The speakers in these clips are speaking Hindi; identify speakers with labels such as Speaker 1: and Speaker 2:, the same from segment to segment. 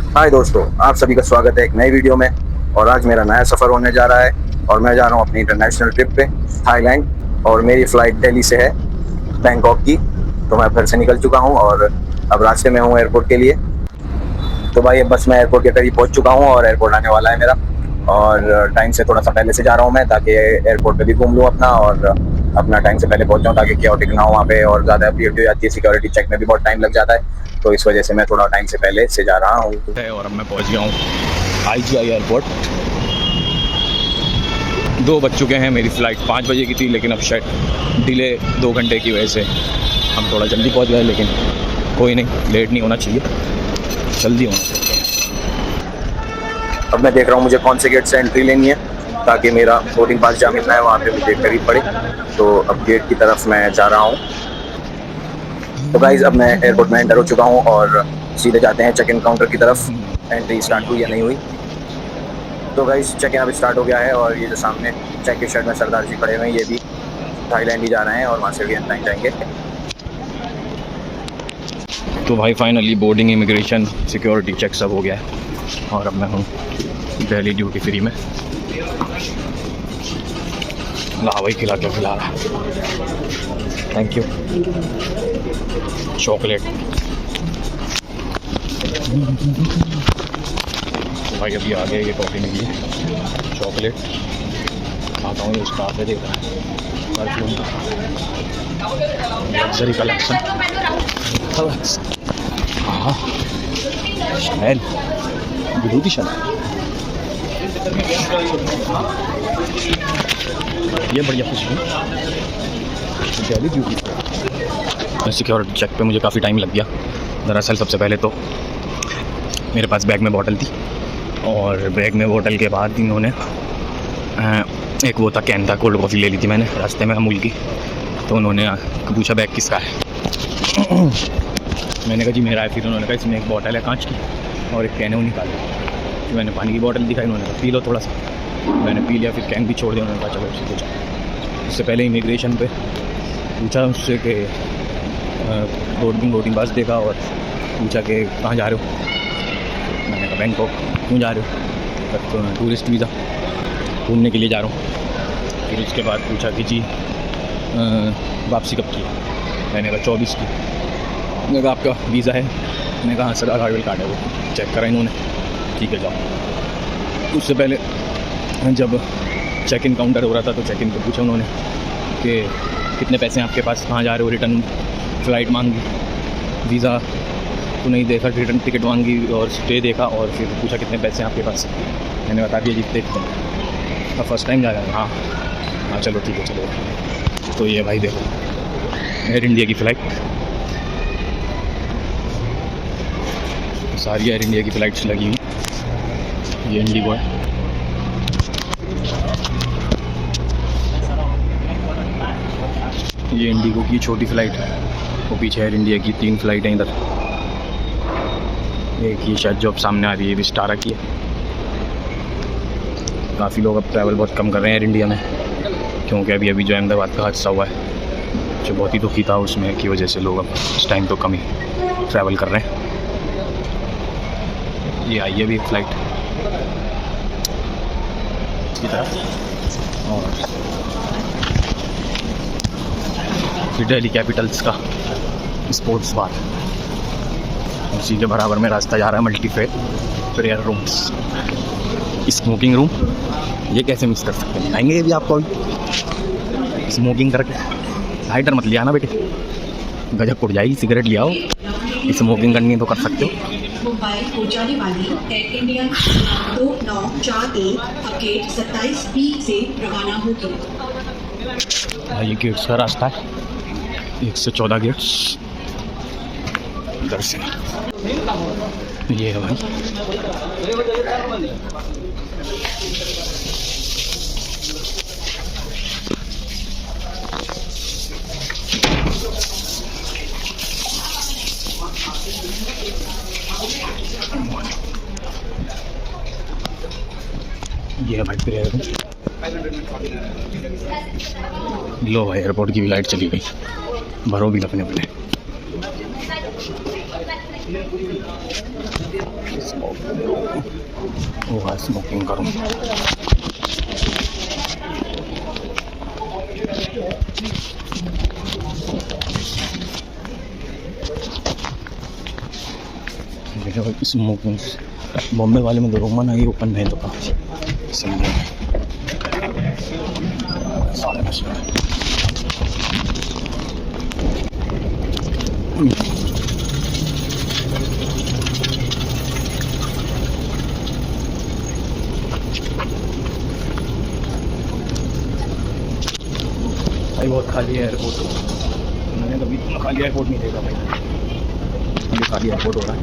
Speaker 1: हाय दोस्तों, आप सभी का स्वागत है एक नई वीडियो में। और आज मेरा नया सफ़र होने जा रहा है और मैं जा रहा हूँ अपनी इंटरनेशनल ट्रिप पे थाईलैंड। और मेरी फ़्लाइट दिल्ली से है बैंकॉक की। तो मैं घर से निकल चुका हूँ और अब रास्ते में हूँ एयरपोर्ट के लिए। तो भाई बस मैं एयरपोर्ट के करीब पहुँच चुका हूँ और एयरपोर्ट आने वाला है मेरा। और टाइम से थोड़ा सा पहले से जा रहा हूँ मैं, ताकि एयरपोर्ट पे भी घूम लूँ अपना और अपना टाइम से पहले पहुँच जाऊँ, ताकि क्या ना हो वहाँ पे और ज़्यादा भीड़ हो जाती है। सिक्योरिटी चेक में भी बहुत टाइम लग जाता है, तो इस वजह से मैं थोड़ा टाइम से पहले से जा रहा हूँ।
Speaker 2: और अब मैं पहुंच गया हूँ IGI एयरपोर्ट। 2 बज चुके हैं, मेरी फ़्लाइट 5 बजे की थी, लेकिन अब शायद डिले 2 घंटे की वजह से हम थोड़ा जल्दी पहुंच गए। लेकिन कोई नहीं, लेट नहीं होना चाहिए, जल्दी होना चाहिए।
Speaker 1: अब मैं देख रहा हूँ मुझे कौन से गेट से एंट्री लेनी है, ताकि मेरा बोर्डिंग पास जहाँ मिलना है वहाँ पे मुझे करीब पड़े। तो अब गेट की तरफ मैं जा रहा हूँ। तो गाइज अब मैं एयरपोर्ट में एंटर हो चुका हूँ और सीधे जाते हैं चेक इन काउंटर की तरफ। एंट्री स्टार्ट हुई या नहीं हुई? तो गाइज चेक इन अब स्टार्ट हो गया है और ये जो सामने चेक की शर्ट में सरदार जी खड़े हुए हैं, ये भी थाईलैंड ही जा रहे हैं और वहाँ से भी एयरलाइन जाएंगे।
Speaker 2: तो भाई finally boarding, immigration, security check सब हो गया है और अब मैं हूँ दिल्ली ड्यूटी फ्री में। ला भाई खिला रहा, थैंक यू। चॉकलेट भाई अभी आ गया, ये कॉफ़ी मिली है, चॉकलेट खाता हूँ। ये स्टाफ पे देख रहा है, परफ्यूम लग्जरी कलेक्शन। हाँ शनैल, विभूति शनैल, ये बढ़िया खुशबू। दिल्ली ड्यूटी सिक्योरिटी चेक पे मुझे काफ़ी टाइम लग गया। दरअसल सबसे पहले तो मेरे पास बैग में बॉटल थी और बैग में बॉटल के बाद इन्होंने एक वो था कैन था, कोल्ड कॉफ़ी ले ली थी मैंने रास्ते में अमूल की। तो उन्होंने पूछा बैग किसका है, मैंने कहा जी मेरा है। फिर उन्होंने कहा इसमें एक बॉटल है कांच की और एक कैन है, वो निकाली। फिर मैंने पानी की बॉटल दिखाई, उन्होंने कहा पी लो थोड़ा सा, मैंने पी लिया। फिर कैन भी छोड़ दिया, उन्होंने कहा चलो सीधे जाओ। उससे पहले इमिग्रेशन पे पूछा उससे कि बोर्डिंग पास देखा और पूछा कि कहाँ जा रहे हो। मैंने कहा बैंकॉक। क्यों जा रहे हो? तो टूरिस्ट वीज़ा, घूमने के लिए जा रहा हूँ। फिर उसके बाद पूछा कि जी वापसी कब की? मैंने कहा 24 की। मैंने कहा आपका वीज़ा है? मैंने कहा हाँ सर, अराइवल कार्ड है। वो चेक करा इन्होंने, ठीक है जाओ। उससे पहले जब चेक इन काउंटर हो रहा था तो चेक इन पर पूछा उन्होंने कि कितने पैसे हैं आपके पास, कहाँ जा रहे हो, रिटर्न फ़्लाइट मांगी, वीज़ा तो नहीं देखा, रिटर्न टिकट मांगी और स्टे देखा और फिर पूछा कितने पैसे हैं आपके पास। मैंने बता दिया जी देखते हैं, तो फर्स्ट टाइम जा रहा है। हाँ चलो ठीक है चलो। तो ये भाई देखो एयर इंडिया की फ़्लाइट, सारी एयर इंडिया की फ़्लाइट्स लगी हुई। ये इंडिगो है, ये इंडिगो की छोटी फ़्लाइट है। वो पीछे एयर इंडिया की 3 फ़्लाइट हैं इधर। एक ये शायद जो अब सामने आ रही है, ये विस्टारा की है। काफ़ी लोग अब ट्रैवल बहुत कम कर रहे हैं एयर इंडिया में, क्योंकि अभी जो अहमदाबाद का हादसा हुआ है जो बहुत ही दुखी था, उसमें की वजह से लोग अब इस टाइम तो कम ही ट्रैवल कर रहे हैं। ये आई है भी एक फ़्लाइट की तरफ और फिर दिल्ली कैपिटल्स का स्पोर्ट्स बार, उसी के बराबर में रास्ता जा रहा है मल्टीफेयर प्रेयर रूम्स, स्मोकिंग रूम। ये कैसे मिस कर सकते हैं, आएंगे ये भी आपको स्मोकिंग करके। लाइटर मत लिया ना बेटे, गजब उड़ जाएगी, सिगरेट ले आओ, स्मोकिंग करनी है तो कर सकते हो।
Speaker 3: मुंबई को जाने वाली एयर इंडिया 2941 अब गेट 27B से रवाना होगी।
Speaker 2: ये गेट्स का रास्ता है, 1 से 14 गेट्स इधर से। ये है भाई प्रेयर रूम। लो भाई एयरपोर्ट की भी लाइट चली गई, भरो भी अपने अपने। वो स्मोकिंग करूँ। स्मोकिंग बॉम्बे वाले में तो रोमा ना ही ओपन है, तो काफ़ी सही है। भाई बहुत खाली है एयरपोर्ट, मैंने कभी इतना खाली एयरपोर्ट नहीं देखा भाई। ये खाली एयरपोर्ट हो रहा है,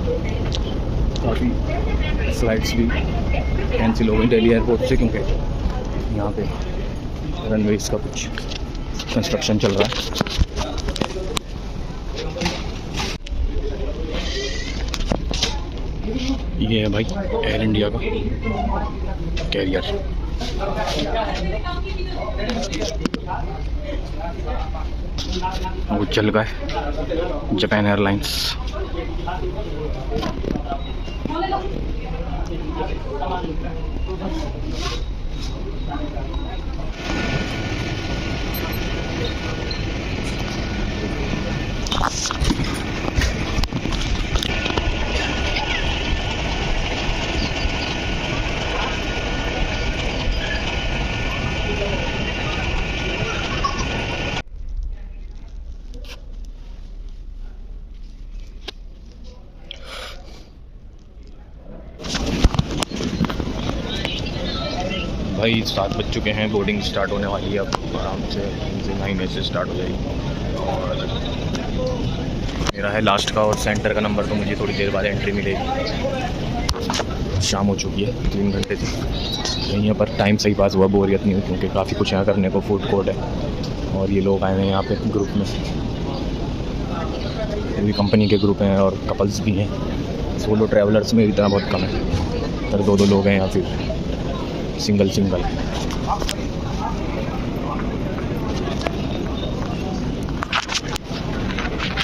Speaker 2: काफ़ी फ्लाइट्स भी कैंसिल हो गई दिल्ली एयरपोर्ट से, क्योंकि यहाँ पे रनवेज का कुछ कंस्ट्रक्शन चल रहा है। ये है भाई एयर इंडिया का कैरियर। वो चल गए जापान एयरलाइंस। भाई 7 बज चुके हैं, बोर्डिंग स्टार्ट होने वाली है अब आराम से 9 से स्टार्ट हो जाएगी। और मेरा है लास्ट का, और सेंटर का नंबर तो मुझे थोड़ी देर बाद एंट्री मिलेगी। शाम हो चुकी है, 3 घंटे थी यहाँ पर, टाइम सही पास हुआ, बोरियत नहीं हुई, क्योंकि काफ़ी कुछ यहाँ करने को, फूड कोर्ट है। और ये लोग आए हुए हैं यहाँ पे ग्रुप में, पूरी कंपनी के ग्रुप हैं और कपल्स भी हैं। सोलो ट्रैवलर्स में इतना बहुत कम है, पर 2-2 लोग हैं या फिर सिंगल।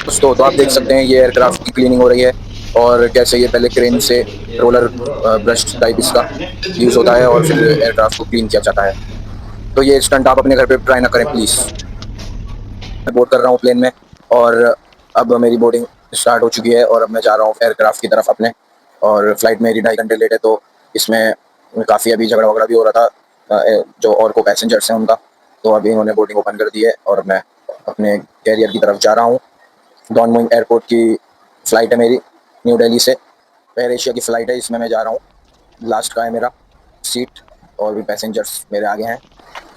Speaker 1: दोस्तों तो आप देख सकते हैं ये एयरक्राफ्ट की क्लीनिंग हो रही है, और कैसे ये पहले क्रेन से रोलर ब्रश टाइप इसका यूज़ होता है और फिर एयरक्राफ्ट को क्लीन किया जाता है। तो ये स्टंट आप अपने घर पे ट्राई ना करें प्लीज़। मैं बोर्ड कर रहा हूँ प्लेन में, और अब मेरी बोर्डिंग स्टार्ट हो चुकी है, और अब मैं जा रहा हूँ एयरक्राफ्ट की तरफ अपने। और फ्लाइट मेरी 2.5 घंटे लेट है, तो इसमें काफ़ी अभी झगड़ा वगड़ा भी हो रहा था जो और को पैसेंजर्स हैं उनका। तो अभी इन्होंने बोर्डिंग ओपन कर दी है, और मैं अपने कैरियर की तरफ जा रहा हूँ। डॉन मुइंग एयरपोर्ट की फ़्लाइट है मेरी, न्यू दिल्ली से। एयर एशिया की फ़्लाइट है, इसमें मैं जा रहा हूँ। लास्ट का है मेरा सीट, और भी पैसेंजर्स मेरे आगे हैं।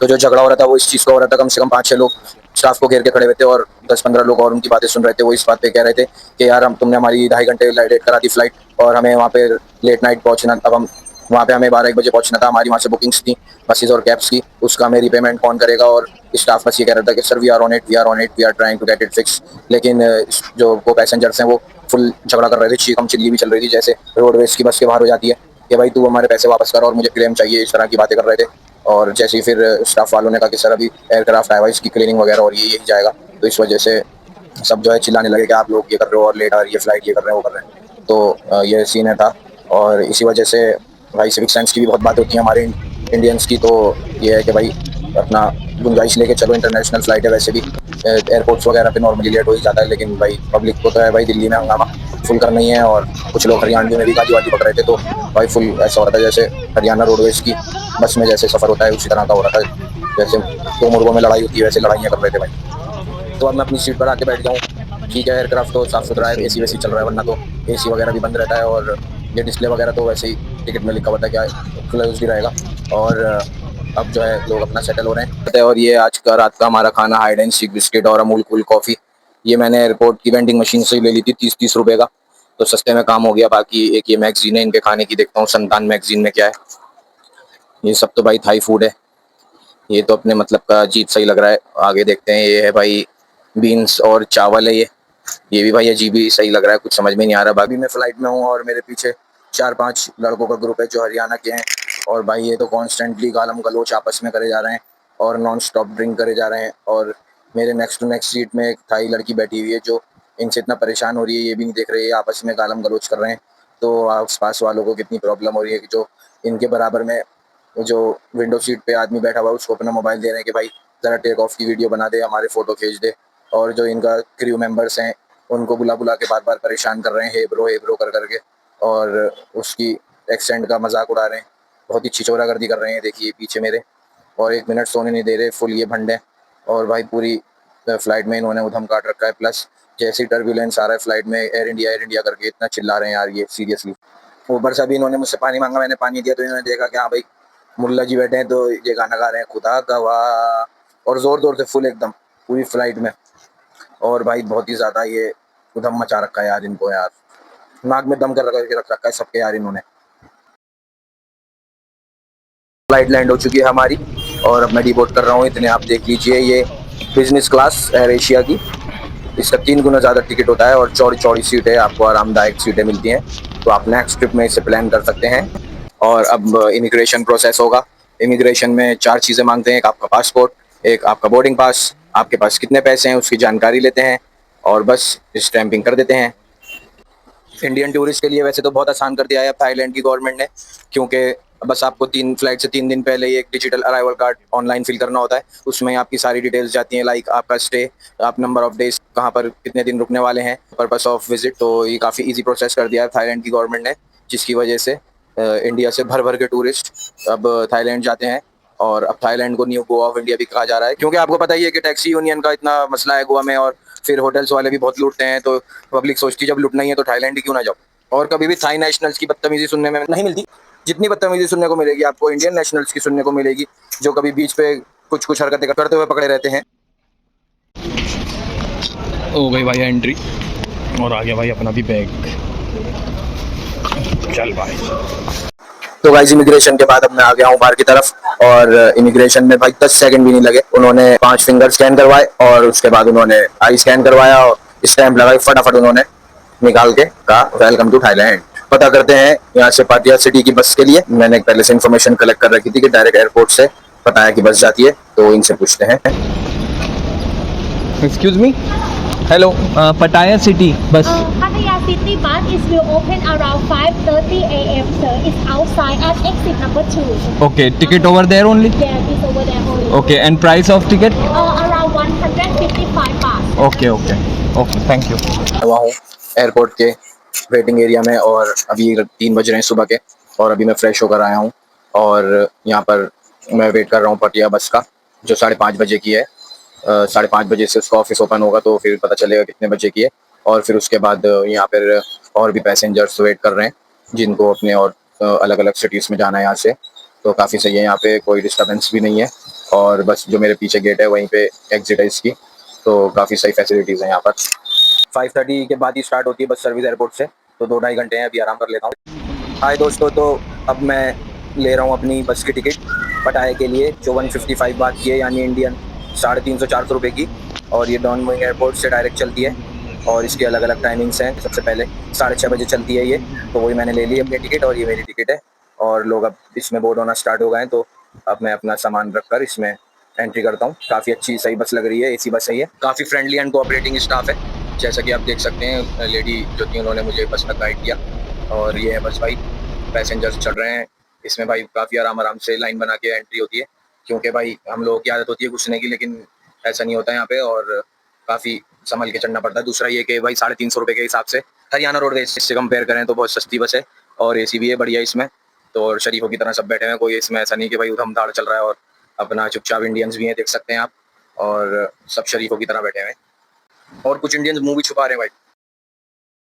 Speaker 1: तो जो झगड़ा हो रहा था वो इस चीज़ का हो रहा था, कम से कम 5-6 लोग स्टाफ को घेर के खड़े हुए थे, और 10-15 लोग और उनकी बातें सुन रहे थे। वो इस बात पे कह रहे थे कि यार तुमने हमारी 2.5 घंटे लेट करा दी फ़्लाइट, और हमें वहाँ पे लेट नाइट पहुँचना, अब हम वहाँ पे हमें 12-1 बजे पहुँचना था। हमारी वहाँ से बुकिंग्स थी बसेस और कैब्स की, उसका हमें रीपेमेंट कौन करेगा। और स्टाफ बस ये कह रहा था कि sir we are on it, we are trying to get it fix. लेकिन जो वो पैसेंजर्स हैं वो फुल झगड़ा कर रहे थे, चीखम चिल्ली भी चल रही थी, जैसे रोडवेज की बस के बाहर हो जाती है कि भाई तू हमारे पैसे वापस कर और मुझे क्लेम चाहिए, इस तरह की बातें कर रहे थे। और जैसे ही फिर स्टाफ वालों ने कहा कि सर अभी एयरक्राफ्ट आया हुआ है, इसकी क्लीनिंग वगैरह और यही जाएगा, तो इस वजह से सब जो है चिल्लाने लगे कि आप लोग ये कर रहे हो और लेट आ रही है फ्लाइट, ये कर रहे हैं वो कर रहे हैं। तो ये सीन है था, और इसी वजह से भाई सिविक सेंस की भी बहुत बात होती है हमारे इंडियंस की। तो ये है कि भाई अपना गुंजाइश लेके चलो, इंटरनेशनल फ्लाइट है, वैसे भी एयरपोर्ट्स वगैरह पे नॉर्मली लेट हो ही जाता है, लेकिन भाई पब्लिक को तो है भाई दिल्ली में हंगामा फुल करना ही है। और कुछ लोग हरियाणवी में भी गाजी वाजी पकड़ रहे थे, तो भाई फुल ऐसा हो रहा था जैसे हरियाणा रोडवेज की बस में जैसे सफ़र होता है उसी तरह का हो रहा था, जैसे 2 मुर्गों में लड़ाई होती है वैसे लड़ाइयाँ कर रहे थे भाई। तो अब मैं अपनी सीट पर आके बैठ गया हूँ। ठीक है, एयरक्राफ्ट तो साफ़ सुथरा है, एसी वैसी चल रहा है, वरना तो एसी वगैरह भी बंद रहता है, और ये डिस्प्ले वगैरह तो वैसे ही टिकट में लिखा हुआ था क्या क्लोज भी रहेगा। और अब जो है लोग अपना सेटल हो रहे हैं। और ये आज का रात का हमारा खाना, हाइड एंड सीक बिस्किट और अमूल कूल कॉफ़ी। ये मैंने एयरपोर्ट की वेंडिंग मशीन से ले ली थी 30-30 रुपये का, तो सस्ते में काम हो गया। बाकी एक ये मैगजीन है इनके खाने की, देखता हूँ संतान मैगजीन में क्या है। ये सब तो भाई थाई फूड है, ये तो अपने मतलब का अजीब सही लग रहा है। आगे देखते हैं, ये है भाई बीन्स और चावल है ये भी भाई अजीब ही सही लग रहा है, कुछ समझ में नहीं आ रहा। अभी मैं फ़्लाइट में हूँ और मेरे पीछे 4-5 लड़कों का ग्रुप है जो हरियाणा के हैं, और भाई ये तो कॉन्स्टेंटली गालम गलोच आपस में करे जा रहे हैं और नॉन स्टॉप ड्रिंक करे जा रहे हैं। और मेरे नेक्स्ट टू नेक्स्ट सीट में एक थाई लड़की बैठी हुई है जो इनसे इतना परेशान हो रही है, ये भी नहीं देख रही है, आपस में गालम गलोच कर रहे हैं। तो आस पास वालों को कितनी प्रॉब्लम हो रही है कि जो इनके बराबर में जो विंडो सीट पे आदमी बैठा हुआ है उसको अपना मोबाइल दे रहे हैं कि भाई ज़रा टेक ऑफ की वीडियो बना दे, हमारे फ़ोटो खींच दे। और जो इनका क्रू मेंबर्स हैं उनको बुला बुला के बार बार परेशान कर रहे हैं, हे ब्रो कर करके, और उसकी एक्सेंट का मजाक उड़ा रहे हैं। बहुत ही छिछोरागर्दी कर रहे हैं, देखिए पीछे मेरे। और 1 मिनट सोने नहीं दे रहे, फुल ये भंड है। और भाई पूरी फ्लाइट में इन्होंने उधम काट रखा है। प्लस जैसे ही टर्बुलेंस आ रहा है फ्लाइट में, एयर इंडिया करके इतना चिल्ला रहे हैं यार, ये सीरियसली। ऊपर से अभी इन्होंने मुझसे पानी मांगा, मैंने पानी दिया तो इन्होंने देखा कि हाँ भाई मुल्ला जी बैठे हैं तो ये गाना गा रहे हैं खुदा गवाह, और जोर जोर से फुल एकदम पूरी फ्लाइट में। और भाई बहुत ही ज़्यादा ये उधम मचा रखा है यार इनको, यार नाक में दम कर रख रखा है सबके यार इन्होंने। फ्लाइट लैंड हो चुकी है हमारी और अब मैं डिबोर्ड कर रहा हूँ। इतने आप देख लीजिए, ये बिजनेस क्लास एयर एशिया की, इसका 3 गुना ज़्यादा टिकट होता है और चौड़ी चौड़ी सीटें, आपको आरामदायक सीटें मिलती हैं। तो आप नेक्स्ट ट्रिप में इसे प्लान कर सकते हैं। और अब इमिग्रेशन प्रोसेस होगा। इमिग्रेशन में 4 चीज़ें मांगते हैं, एक आपका पासपोर्ट, एक आपका बोर्डिंग पास, आपके पास कितने पैसे हैं उसकी जानकारी लेते हैं और बस स्टैंपिंग कर देते हैं। इंडियन टूरिस्ट के लिए वैसे तो बहुत आसान कर दिया है थाईलैंड की गवर्नमेंट ने, क्योंकि बस आपको फ्लाइट से 3 दिन पहले ही एक digital arrival card online fill करना होता है। उसमें आपकी सारी डिटेल्स जाती हैं, लाइक आपका स्टे, आप नंबर ऑफ डेज कहाँ पर कितने दिन रुकने वाले हैं, पर्पस ऑफ विजिट। तो ये काफ़ी इजी प्रोसेस कर दिया है थाईलैंड की गवर्नमेंट ने, जिसकी वजह से इंडिया से भर भर के टूरिस्ट अब थाईलैंड जाते हैं। और अब थाईलैंड को न्यू गोवा ऑफ इंडिया भी कहा जा रहा है, क्योंकि आपको पता ही है कि टैक्सी यूनियन का इतना मसला है गोवा में, और फिर होटल्स वाले भी बहुत लूटते हैं। तो पब्लिक सोचती है जब लूटना ही है तो थाईलैंड ही क्यों ना जाओ। और कभी भी थाई नेशनल्स की बदतमीजी सुनने में नहीं मिलती, जितनी बदतमीजी सुनने को मिलेगी आपको इंडियन नेशनल्स की सुनने को मिलेगी, जो कभी बीच पे कुछ कुछ हरकतें करते हुए पकड़े रहते हैं।
Speaker 2: हो गई भाई एंट्री और आ गया भाई अपना भी बैग। चल भाई।
Speaker 1: तो गाइस इमिग्रेशन के बाद अब मैं आ गया हूँ बाहर की तरफ, और इमिग्रेशन में भाई 10 सेकंड भी नहीं लगे। उन्होंने 5 फिंगर स्कैन करवाए और उसके बाद उन्होंने आई स्कैन करवाया और स्टैंप लगाई, फटाफट उन्होंने निकाल के कहा वेलकम टू थाईलैंड। पता करते हैं यहाँ से पाटिया सिटी की बस के लिए। मैंने पहले से इन्फॉर्मेशन कलेक्ट कर रखी थी कि डायरेक्ट एयरपोर्ट से पता है कि बस जाती है, तो इनसे पूछते हैं।
Speaker 2: एक्सक्यूज मी, हेलो, पटाया city bus.
Speaker 4: Pattaya City bus is will open around 5:30 a.m. sir. It's outside at exit number 2.
Speaker 2: Okay, ticket over there only?
Speaker 4: Yeah, it's over there only.
Speaker 2: Okay, and price of ticket?
Speaker 4: Around 155 baht.
Speaker 2: Okay okay okay, thank you.
Speaker 1: हुआ हूँ एयरपोर्ट के वेटिंग एरिया में और अभी 3 बज रहे हैं सुबह के, और अभी मैं फ्रेश होकर आया हूँ और यहाँ पर मैं वेट कर रहा हूँ पटिया बस का, जो 5:30 बजे की है। 5:30 बजे से उसका ऑफिस ओपन होगा तो फिर पता चलेगा कितने बजे की है। और फिर उसके बाद यहाँ पर और भी पैसेंजर्स वेट कर रहे हैं जिनको अपने और अलग अलग सिटीज़ में जाना है यहाँ से। तो काफ़ी सही है, यहाँ पे कोई डिस्टर्बेंस भी नहीं है, और बस जो मेरे पीछे गेट है वहीं पे एग्जिट है इसकी, तो काफ़ी सही फैसिलिटीज़ हैं यहाँ पर। 5:30 के बाद ही स्टार्ट होती है बस सर्विस एयरपोर्ट से, तो 2-2.5 घंटे हैं, अभी आराम कर लेता हूँ। हाय दोस्तों, तो अब मैं ले रहा हूँ अपनी बस की टिकट पटाया के लिए, जो 155 बात की है, यानी इंडियन 350-400 रुपये की। और ये डॉन मुइंग एयरपोर्ट से डायरेक्ट चलती है और इसकी अलग अलग टाइमिंग्स हैं। सबसे पहले 6:30 बजे चलती है ये, तो वही मैंने ले ली अपनी टिकट और ये मेरी टिकट है। और लोग अब इसमें बोर्ड होना स्टार्ट हो गए हैं, तो अब मैं अपना सामान रखकर इसमें एंट्री करता हूँ। काफ़ी अच्छी सही बस लग रही है, एसी बस है ये। काफ़ी फ्रेंडली एंड कोऑपरेटिंग स्टाफ है, जैसा कि आप देख सकते हैं। लेडी जो थी उन्होंने मुझे बस तक गाइड किया, और ये है बस भाई, पैसेंजर्स चढ़ रहे हैं इसमें भाई। काफ़ी आराम से लाइन बना के एंट्री होती है, क्योंकि भाई हम लोगों की आदत होती है घुसने की, लेकिन ऐसा नहीं होता यहाँ पे, और काफ़ी संभल के चढ़ना पड़ता है। दूसरा ये कि भाई 350 रुपये के हिसाब से हरियाणा रोडवेज से कंपेयर करें तो बहुत सस्ती बस है, और एसी भी है बढ़िया इसमें। तो और शरीफों की तरह सब बैठे हैं, कोई इसमें ऐसा नहीं कि भाई उधम धाड़ चल रहा है, और अपना चुपचाप इंडियंस भी हैं, देख सकते हैं आप, और सब शरीफों की तरह बैठे हुए हैं। और कुछ इंडियंस मुंह भी छुपा रहे हैं भाई,